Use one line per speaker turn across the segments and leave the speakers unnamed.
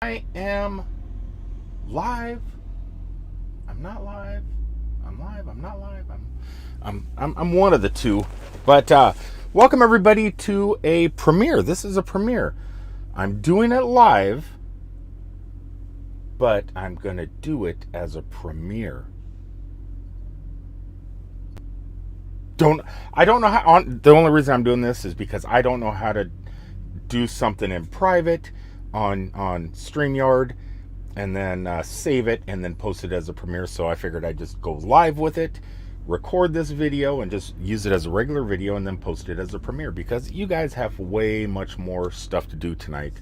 I am live. I'm not live. I'm live. I'm not live. I'm one of the two. But welcome everybody to a premiere. This is a premiere. I'm doing it live, but I'm gonna do it as a premiere. I don't know how. The only reason I'm doing this is because I don't know how to do something in private on StreamYard and then save it and then post it as a premiere. So I figured I'd just go live with it, record this video, and just use it as a regular video and then post it as a premiere, because you guys have way much more stuff to do tonight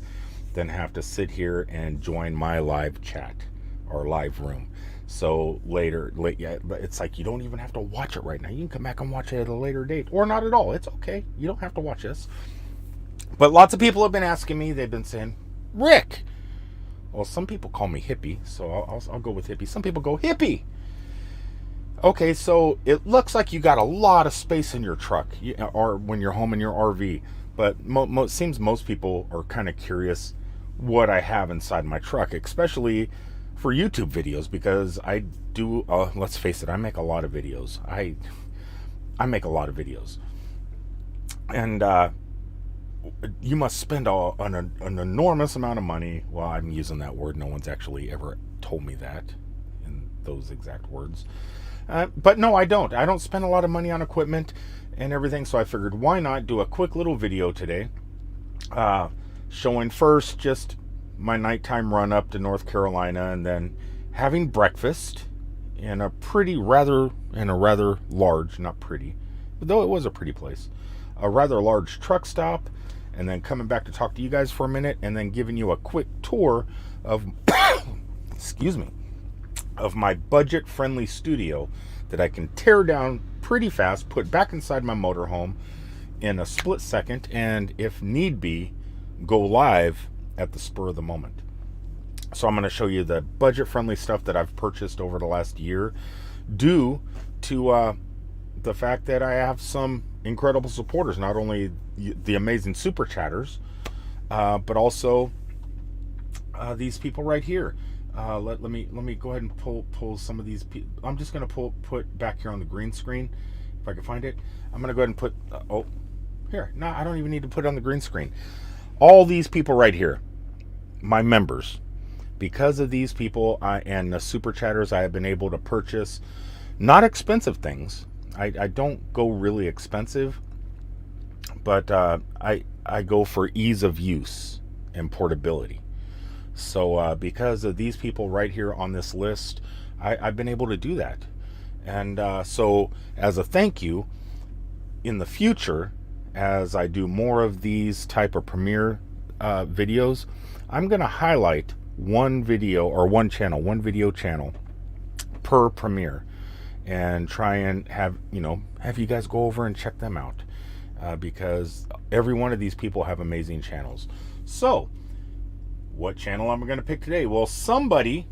than have to sit here and join my live chat or live room. So yeah, it's like you don't even have to watch it right now. You can come back and watch it at a later date, or not at all. It's okay. You don't have to watch this. But lots of people have been asking me. They've been saying, Rick. Well, some people call me hippie, so I'll go with hippie. Some people go hippie. Okay, so it looks like you got a lot of space in your truck, or when you're home in your RV. But seems most people are kind of curious what I have inside my truck, especially for YouTube videos, because I do. Let's face it, I make a lot of videos. I make a lot of videos, and you must spend an enormous amount of money. Well, I'm using that word. No one's actually ever told me that in those exact words. But no, I don't. I don't spend a lot of money on equipment and everything. So I figured, why not do a quick little video today, showing first just my nighttime run up to North Carolina, and then having breakfast in a rather large, not pretty, though it was a pretty place, a rather large truck stop, and then coming back to talk to you guys for a minute, and then giving you a quick tour of excuse me, of my budget-friendly studio that I can tear down pretty fast, put back inside my motorhome in a split second, and if need be, go live at the spur of the moment. So I'm going to show you the budget-friendly stuff that I've purchased over the last year, due to the fact that I have some incredible supporters, not only the amazing super chatters, but also these people right here. Let me go ahead and pull some of these. I'm just going to put back here on the green screen, if I can find it. I'm going to go ahead and put here. No, I don't even need to put it on the green screen. All these people right here, my members. Because of these people and the super chatters, I have been able to purchase not expensive things. I don't go really expensive, but I go for ease of use and portability. So because of these people right here on this list, I've been able to do that. And so as a thank you, in the future, as I do more of these type of premiere videos, I'm going to highlight one video channel per premiere, and try and have you guys go over and check them out, because every one of these people have amazing channels. So what channel am I going to pick today? Well, somebody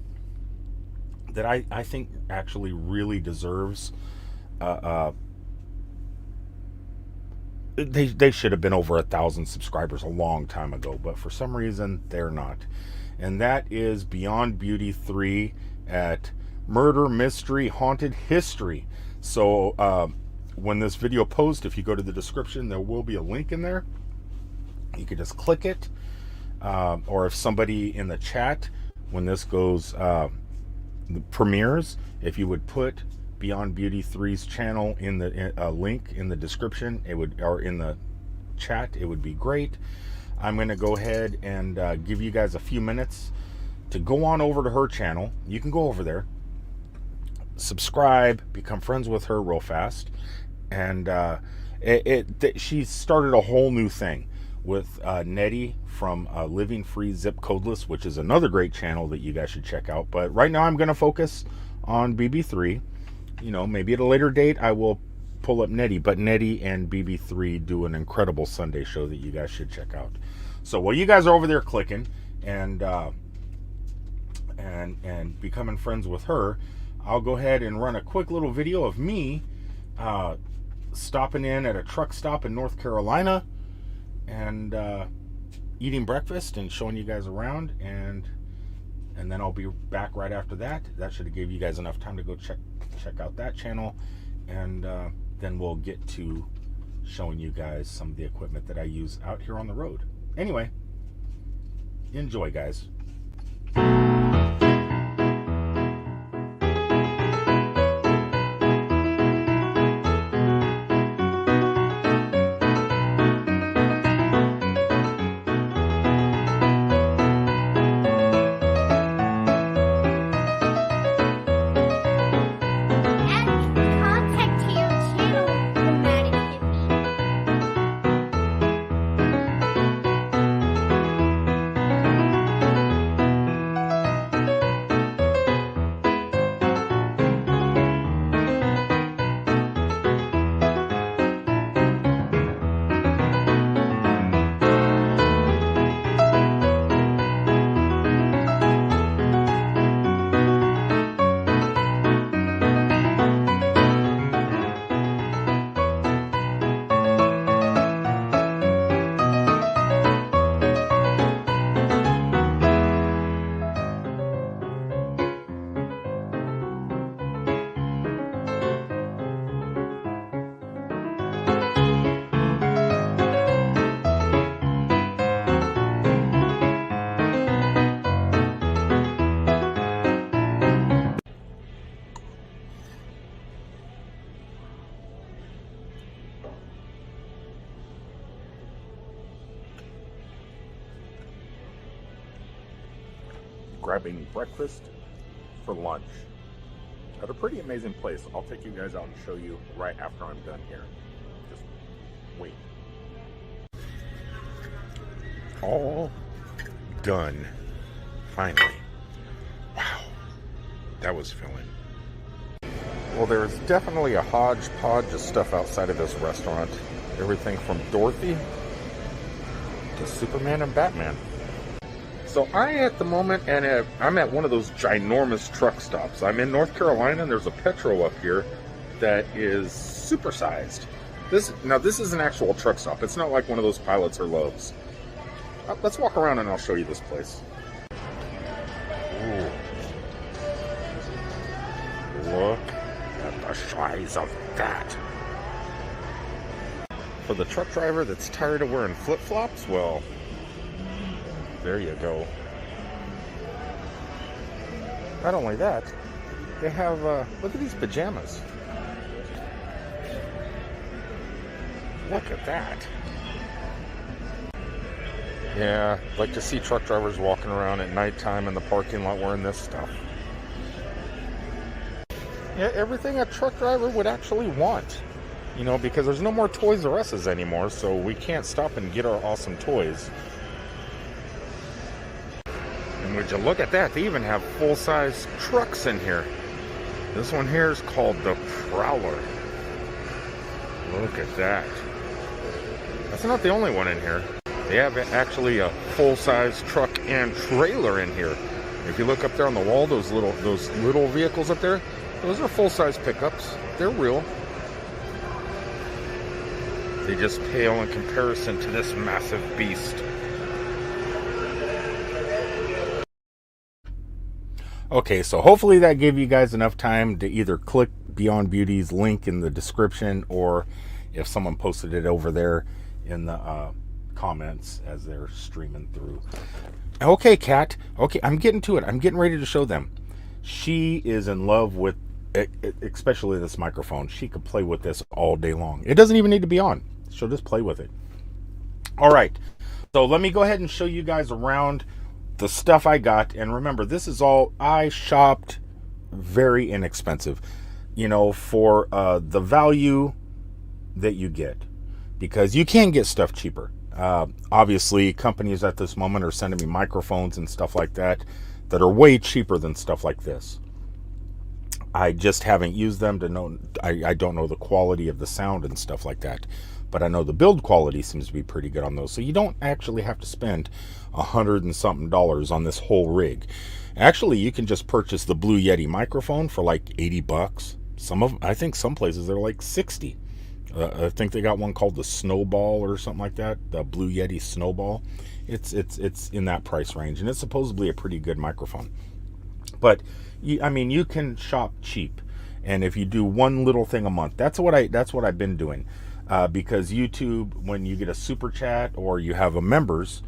that I think actually really deserves they should have been over 1,000 subscribers a long time ago, but for some reason they're not. And that is Beyond Beauty 3 at Murder Mystery Haunted History. So when this video posts, if you go to the description, there will be a link in there. You can just click it, or if somebody in the chat, when this goes premieres, if you would put Beyond Beauty 3's channel in the link in the description, or in the chat, it would be great. I'm going to go ahead and give you guys a few minutes to go on over to her channel. You can go over there, subscribe, become friends with her real fast, and she started a whole new thing with Nettie from Living Free Zip Codeless, which is another great channel that you guys should check out. But right now I'm going to focus on BB3. Maybe at a later date I will pull up Nettie, but Nettie and BB3 do an incredible Sunday show that you guys should check out. So while you guys are over there clicking and becoming friends with her, I'll go ahead and run a quick little video of me stopping in at a truck stop in North Carolina, and eating breakfast and showing you guys around, and then I'll be back right after that. That should have gave you guys enough time to go check out that channel, and then we'll get to showing you guys some of the equipment that I use out here on the road. Anyway, enjoy, guys. Grabbing breakfast for lunch at a pretty amazing place. I'll take you guys out and show you right after I'm done here. Just wait. All done. Finally. Wow. That was filling. Well, there's definitely a hodgepodge of stuff outside of this restaurant. Everything from Dorothy to Superman and Batman. So at the moment, and I'm at one of those ginormous truck stops. I'm in North Carolina, and there's a Petro up here that is supersized. This is an actual truck stop. It's not like one of those Pilots or Loves. Let's walk around and I'll show you this place. Ooh. Look at the size of that. For the truck driver that's tired of wearing flip-flops, well, there you go. Not only that, they have, look at these pajamas. Look at that. Yeah, I'd like to see truck drivers walking around at nighttime in the parking lot wearing this stuff. Yeah, everything a truck driver would actually want. You know, because there's no more Toys R Us's anymore, so we can't stop and get our awesome toys. And would you look at that? They even have full-size trucks in here. This one here is called the Prowler. Look at that. That's not the only one in here. They have actually a full-size truck and trailer in here. If you look up there on the wall, those little vehicles up there, those are full-size pickups. They're real. They just pale in comparison to this massive beast. Okay, so hopefully that gave you guys enough time to either click Beyond Beauty's link in the description, or if someone posted it over there in the comments as they're streaming through. Okay, Kat. Okay, I'm getting to it. I'm getting ready to show them. She is in love with it, especially this microphone. She could play with this all day long. It doesn't even need to be on. She'll just play with it. All right, so let me go ahead and show you guys around the stuff I got. And remember, this is all I shopped very inexpensive, you know, for the value that you get, because you can get stuff cheaper. Obviously, companies at this moment are sending me microphones and stuff like that are way cheaper than stuff like this. I just haven't used them to know. I don't know the quality of the sound and stuff like that, but I know the build quality seems to be pretty good on those. So you don't actually have to spend $100 and something on this whole rig. Actually, you can just purchase the Blue Yeti microphone for like $80. I think some places they're like 60. I think they got one called the Snowball or something like that, the Blue Yeti Snowball. It's in that price range, and it's supposedly a pretty good microphone. But I mean, you can shop cheap, and if you do one little thing a month, that's what I've been doing, because YouTube, when you get a super chat or you have a members,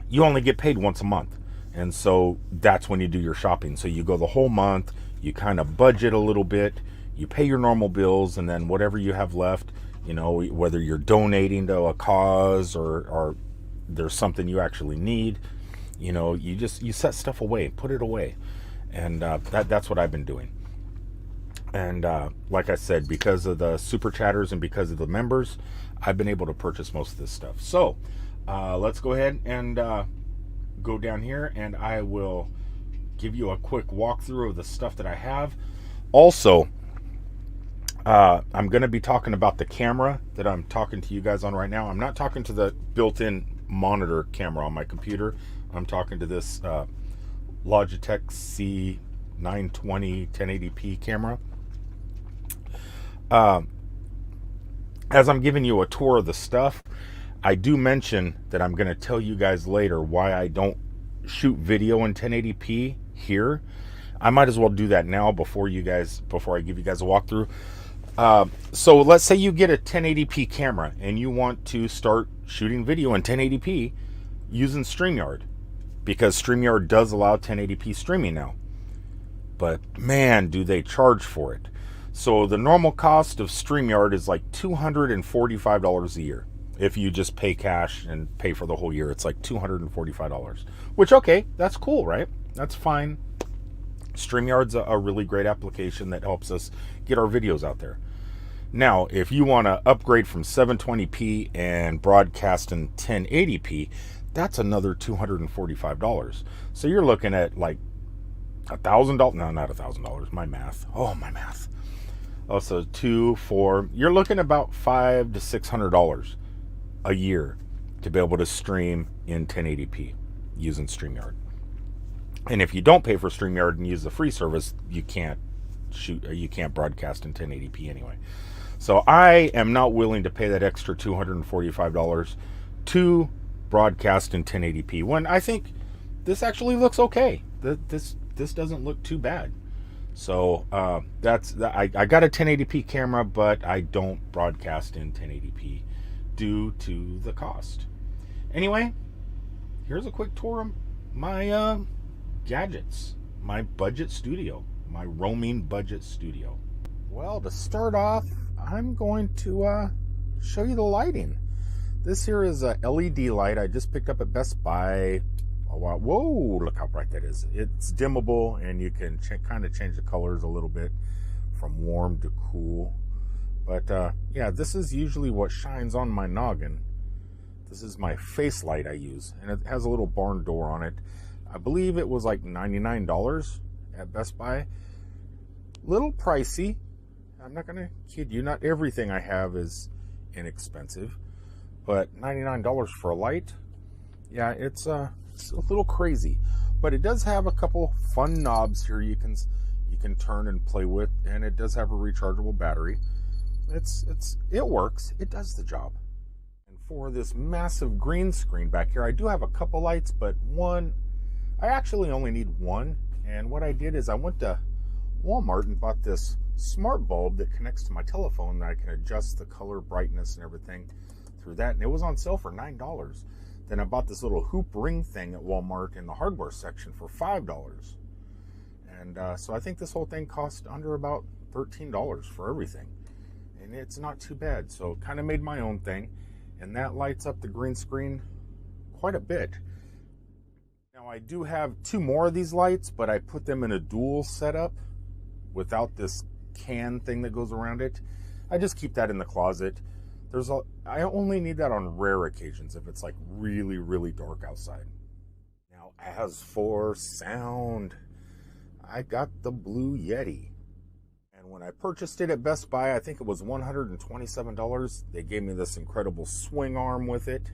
you only get paid once a month, and so that's when you do your shopping. So you go the whole month, you kind of budget a little bit, you pay your normal bills, and then whatever you have left, you know, whether you're donating to a cause or there's something you actually need, you know, you set stuff away, put it away. And that's what I've been doing. And like I said, because of the super chatters and because of the members, I've been able to purchase most of this stuff. So let's go ahead and go down here, and I will give you a quick walkthrough of the stuff that I have. Also, I'm going to be talking about the camera that I'm talking to you guys on right now. I'm not talking to the built-in monitor camera on my computer. I'm talking to this Logitech C920 1080p camera. As I'm giving you a tour of the stuff, I do mention that I'm going to tell you guys later why I don't shoot video in 1080p here. I might as well do that now before I give you guys a walkthrough. So let's say you get a 1080p camera and you want to start shooting video in 1080p using StreamYard, because StreamYard does allow 1080p streaming now. But man, do they charge for it. So the normal cost of StreamYard is like $245 a year. If you just pay cash and pay for the whole year, it's like $245. Which, okay, that's cool, right? That's fine. StreamYard's a really great application that helps us get our videos out there. Now, if you want to upgrade from 720p and broadcast in 1080p, that's another $245. So you're looking at like $1,000. No, not $1,000. My math. Oh, my math. Oh, so 2, 4. You're looking about $500 to $600 a year to be able to stream in 1080p using StreamYard. And if you don't pay for StreamYard and use the free service, you can't broadcast in 1080p anyway. So I am not willing to pay that extra $245 to broadcast in 1080p when I think this actually looks okay. This doesn't look too bad. So I got a 1080p camera, but I don't broadcast in 1080p due to the cost. Anyway, here's a quick tour of my gadgets, my budget studio, my roaming budget studio. Well, to start off, I'm going to show you the lighting. This here is a LED light I just picked up at Best Buy. Whoa, look how bright that is. It's dimmable, and you can kind of change the colors a little bit from warm to cool. But yeah, this is usually what shines on my noggin. This is my face light I use, and it has a little barn door on it. I believe it was like $99 at Best Buy. Little pricey. I'm not going to kid you. Not everything I have is inexpensive, but $99 for a light, yeah, it's a little crazy. But it does have a couple fun knobs here you can turn and play with, and it does have a rechargeable battery. It works. It does the job. And for this massive green screen back here, I do have a couple lights, but I actually only need one. And what I did is I went to Walmart and bought this smart bulb that connects to my telephone that I can adjust the color, brightness, and everything through that. And it was on sale for $9. Then I bought this little hoop ring thing at Walmart in the hardware section for $5. And so I think this whole thing cost under about $13 for everything. And it's not too bad. So kind of made my own thing. And that lights up the green screen quite a bit. Now I do have two more of these lights, but I put them in a dual setup without this can thing that goes around it. I just keep that in the closet. I only need that on rare occasions if it's like really, really dark outside. Now, as for sound, I got the Blue Yeti. And when I purchased it at Best Buy, I think it was $127. They gave me this incredible swing arm with it.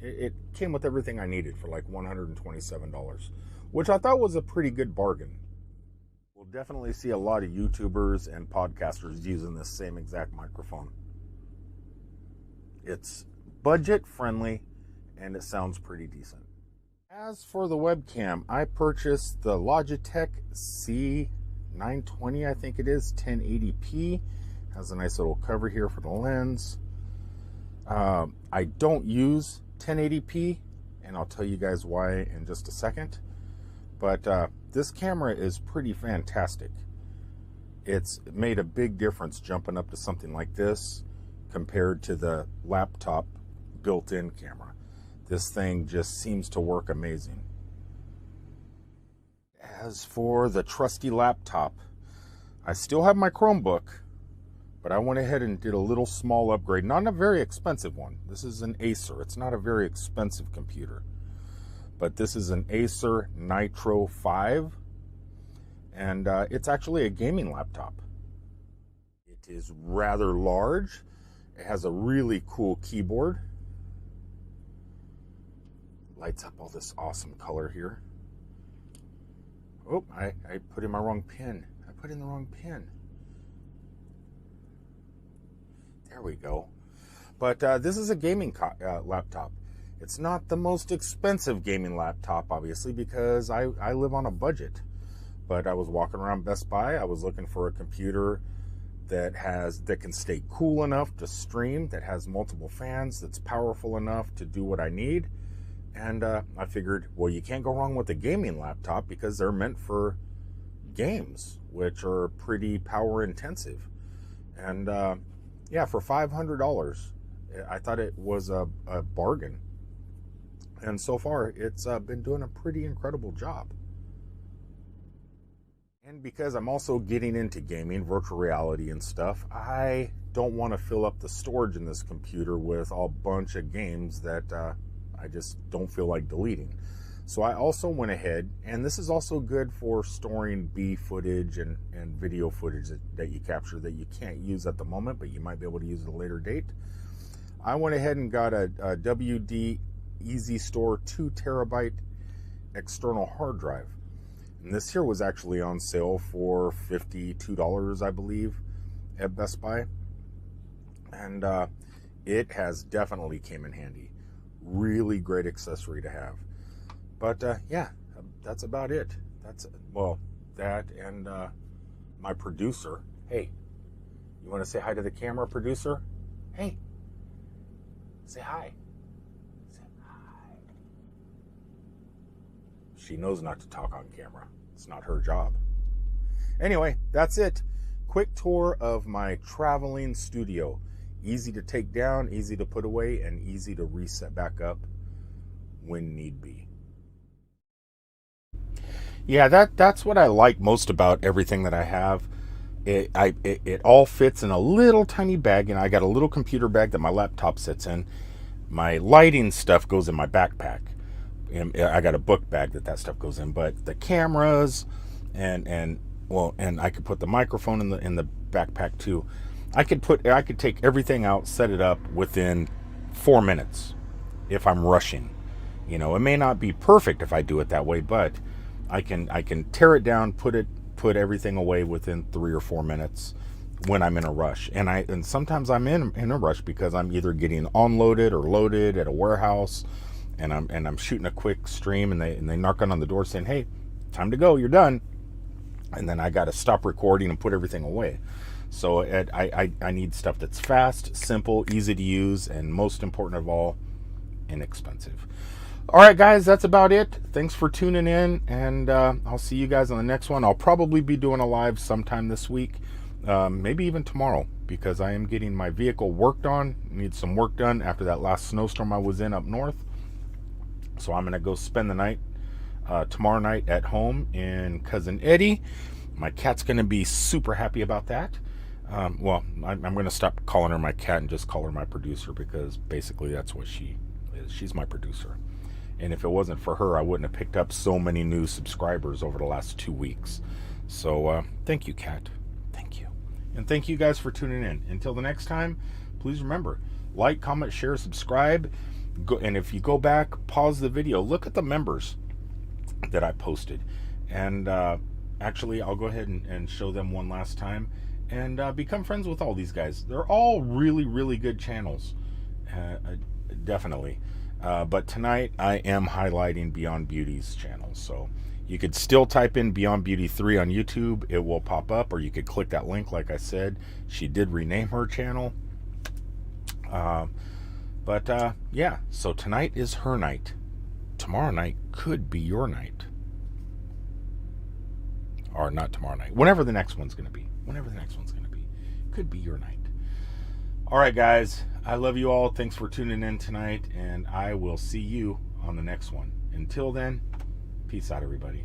It came with everything I needed for like $127, which I thought was a pretty good bargain. We'll definitely see a lot of YouTubers and podcasters using this same exact microphone. It's budget friendly and it sounds pretty decent. As for the webcam, I purchased the Logitech C920, I think it is, 1080p. Has a nice little cover here for the lens. I don't use 1080p, and I'll tell you guys why in just a second. But this camera is pretty fantastic. It's made a big difference jumping up to something like this compared to the laptop built-in camera. This thing just seems to work amazing. As for the trusty laptop, I still have my Chromebook, but I went ahead and did a little small upgrade. Not a very expensive one. This is an Acer. It's not a very expensive computer. But this is an Acer Nitro 5. And it's actually a gaming laptop. It is rather large. It has a really cool keyboard. Lights up all this awesome color here. Oh, I put in my wrong pin. I put in the wrong pin. There we go. But this is a gaming laptop. It's not the most expensive gaming laptop, obviously, because I live on a budget. But I was walking around Best Buy. I was looking for a computer that can stay cool enough to stream, that has multiple fans, that's powerful enough to do what I need. And I figured, well, you can't go wrong with a gaming laptop because they're meant for games, which are pretty power intensive. And yeah, for $500, I thought it was a bargain. And so far, it's been doing a pretty incredible job. And because I'm also getting into gaming, virtual reality and stuff, I don't want to fill up the storage in this computer with a bunch of games that I just don't feel like deleting. So I also went ahead, and this is also good for storing B footage and video footage that you capture that you can't use at the moment, but you might be able to use at a later date. I went ahead and got a WD Easy Store 2 terabyte external hard drive. And this here was actually on sale for $52, I believe, at Best Buy. And it has definitely came in handy. Really great accessory to have. But yeah, that's about it. That and my producer. Hey, you want to say hi to the camera, producer? Hey, say hi. Say hi. She knows not to talk on camera. It's not her job. Anyway, that's it. Quick tour of my traveling studio. Easy to take down, easy to put away, and easy to reset back up when need be. Yeah, that's what I like most about everything that I have. It all fits in a little tiny bag, and I got a little computer bag that my laptop sits in. My lighting stuff goes in my backpack. And I got a book bag that stuff goes in, but the cameras and I could put the microphone in the backpack too. I could take everything out, set it up within 4 minutes if I'm rushing. You know, it may not be perfect if I do it that way, but I can tear it down, put everything away within 3 or 4 minutes when I'm in a rush. And sometimes I'm in a rush because I'm either getting unloaded or loaded at a warehouse, and I'm shooting a quick stream, and they knock on the door saying, "Hey, time to go, you're done." And then I got to stop recording and put everything away. So I need stuff that's fast, simple, easy to use, and most important of all, inexpensive. All right, guys, that's about it. Thanks for tuning in, and I'll see you guys on the next one. I'll probably be doing a live sometime this week, maybe even tomorrow, because I am getting my vehicle worked on. Need some work done after that last snowstorm I was in up north. So I'm going to go spend the night tomorrow night at home in Cousin Eddie. My cat's going to be super happy about that. I'm going to stop calling her my cat and just call her my producer, because basically that's what she is. She's my producer. And if it wasn't for her, I wouldn't have picked up so many new subscribers over the last 2 weeks. So thank you, Cat. Thank you. And thank you guys for tuning in. Until the next time, please remember, like, comment, share, subscribe. And if you go back, pause the video, look at the members that I posted. And actually, I'll go ahead and show them one last time and become friends with all these guys. They're all really, really good channels. Definitely. But tonight I am highlighting Beyond Beauty's channel. So you could still type in Beyond Beauty 3 on YouTube. It will pop up, or you could click that link. Like I said, she did rename her channel. Yeah, so tonight is her night. Tomorrow night could be your night. Or not tomorrow night. Whenever the next one's going to be. Could be your night. All right, guys. I love you all. Thanks for tuning in tonight. And I will see you on the next one. Until then, peace out, everybody.